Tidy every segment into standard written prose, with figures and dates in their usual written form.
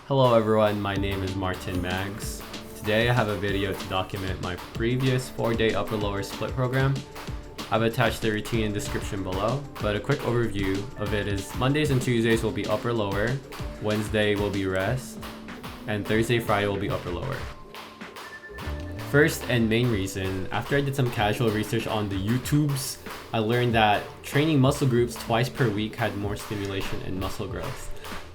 Hello everyone, my name is Martin Maggs. Today I have a video to document my previous 4-day upper-lower split program. I've attached the routine in the description below, but a quick overview of it is Mondays and Tuesdays will be upper-lower, Wednesday will be rest, and Thursday, Friday will be upper-lower. First and main reason, after I did some casual research on the YouTubes, I learned that training muscle groups twice per week had more stimulation and muscle growth.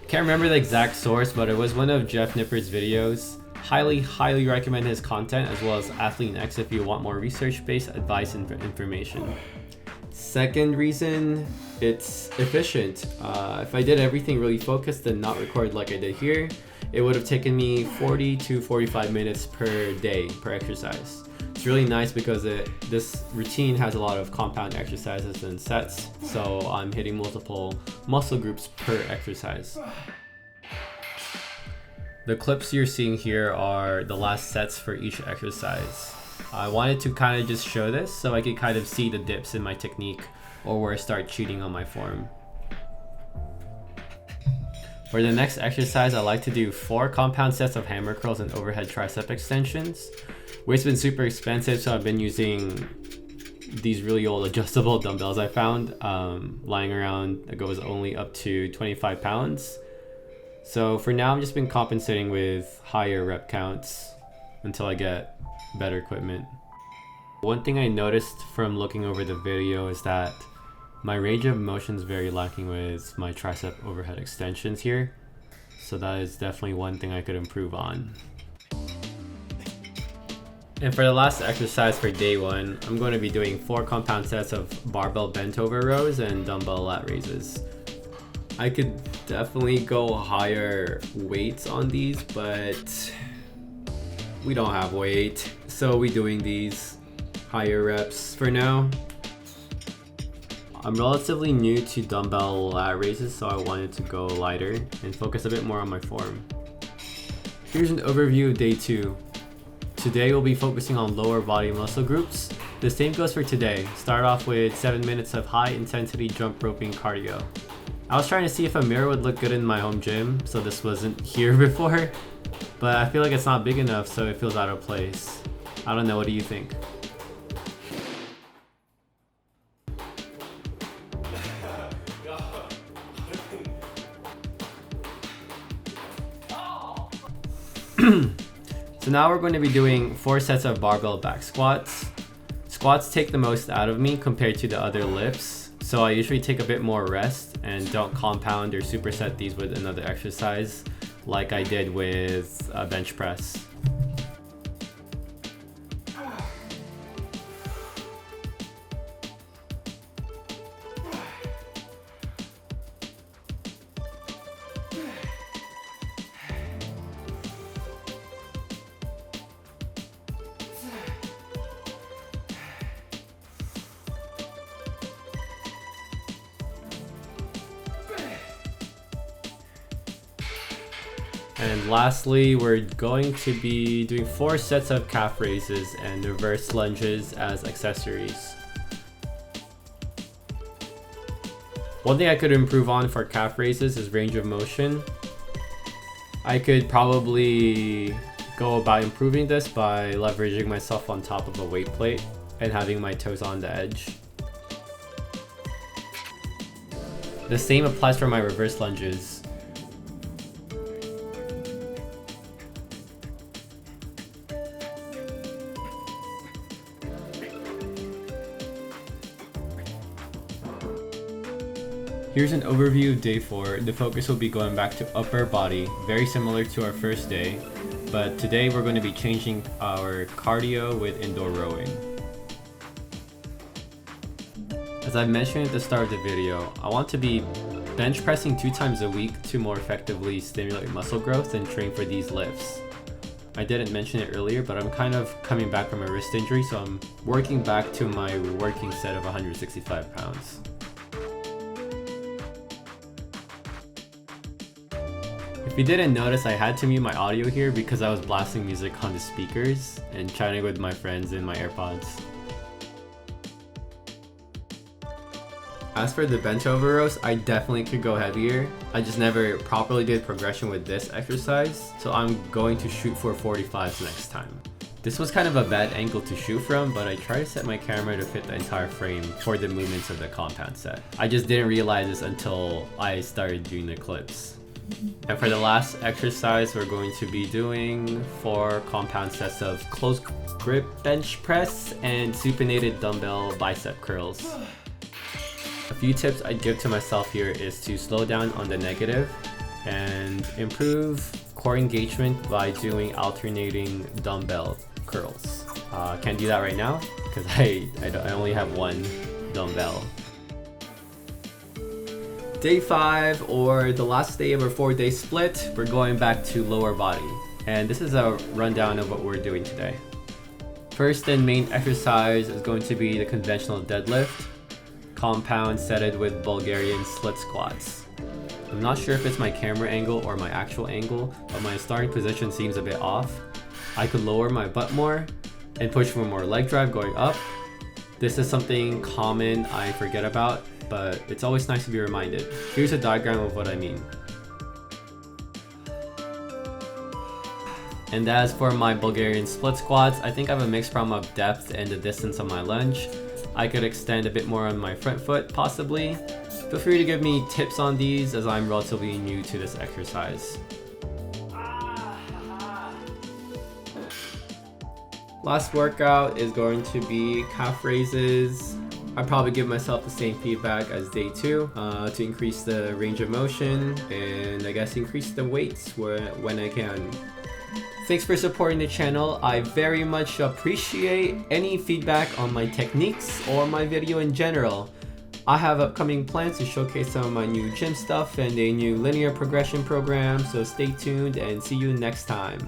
Can't remember the exact source, but it was one of Jeff Nippard's videos. Highly recommend his content, as well as Athlean-X if you want more research-based advice and information. Second reason, it's efficient. If I did everything really focused and not record like I did here, it would have taken me 40 to 45 minutes per day per exercise. It's really nice because this routine has a lot of compound exercises and sets, so I'm hitting multiple muscle groups per exercise. The clips you're seeing here are the last sets for each exercise. I wanted to kind of just show this so I could kind of see the dips in my technique or where I start cheating on my form. For the next exercise, I like to do 4 compound sets of hammer curls and overhead tricep extensions. Weight's been super expensive, so I've been using these really old adjustable dumbbells I found lying around that goes only up to 25 pounds. So for now, I've just been compensating with higher rep counts until I get better equipment. One thing I noticed from looking over the video is that my range of motion is very lacking with my tricep overhead extensions here. So that is definitely one thing I could improve on. And for the last exercise for day 1, I'm going to be doing 4 compound sets of barbell bent over rows and dumbbell lat raises. I could definitely go higher weights on these, but we don't have weight, so we're doing these higher reps for now. I'm relatively new to dumbbell lat raises, so I wanted to go lighter and focus a bit more on my form. Here's an overview of day 2. Today we'll be focusing on lower body muscle groups. The same goes for today. Start off with 7 minutes of high intensity jump roping cardio. I was trying to see if a mirror would look good in my home gym, so this wasn't here before, but I feel like it's not big enough, so it feels out of place. I don't know, what do you think? So now we're going to be doing 4 sets of barbell back squats. Squats take the most out of me compared to the other lifts, so I usually take a bit more rest and don't compound or superset these with another exercise like I did with bench press. And lastly, we're going to be doing 4 sets of calf raises and reverse lunges as accessories. One thing I could improve on for calf raises is range of motion. I could probably go about improving this by leveraging myself on top of a weight plate and having my toes on the edge. The same applies for my reverse lunges. Here's an overview of day 4. The focus will be going back to upper body, very similar to our first day, but today we're going to be changing our cardio with indoor rowing. As I mentioned at the start of the video, I want to be bench pressing 2 times a week to more effectively stimulate muscle growth and train for these lifts. I didn't mention it earlier, but I'm kind of coming back from a wrist injury, so I'm working back to my working set of 165 pounds. If you didn't notice, I had to mute my audio here because I was blasting music on the speakers and chatting with my friends in my AirPods. As for the bent over rows, I definitely could go heavier. I just never properly did progression with this exercise, so I'm going to shoot for 45s next time. This was kind of a bad angle to shoot from, but I tried to set my camera to fit the entire frame for the movements of the compound set. I just didn't realize this until I started doing the clips. And for the last exercise, we're going to be doing 4 compound sets of close grip bench press and supinated dumbbell bicep curls. A few tips I'd give to myself here is to slow down on the negative and improve core engagement by doing alternating dumbbell curls. Can't do that right now because I only have 1 dumbbell. Day 5, or the last day of our 4-day split, we're going back to lower body. And this is a rundown of what we're doing today. First and main exercise is going to be the conventional deadlift, compound setted with Bulgarian split squats. I'm not sure if it's my camera angle or my actual angle, but my starting position seems a bit off. I could lower my butt more and push for more leg drive going up. This is something common I forget about, but it's always nice to be reminded. Here's a diagram of what I mean. And as for my Bulgarian split squats, I think I have a mixed problem of depth and the distance of my lunge. I could extend a bit more on my front foot, possibly. Feel free to give me tips on these as I'm relatively new to this exercise. Last workout is going to be calf raises. I'd probably give myself the same feedback as day 2 to increase the range of motion and I guess increase the weights when I can. Thanks for supporting the channel. I very much appreciate any feedback on my techniques or my video in general. I have upcoming plans to showcase some of my new gym stuff and a new linear progression program, so stay tuned and see you next time.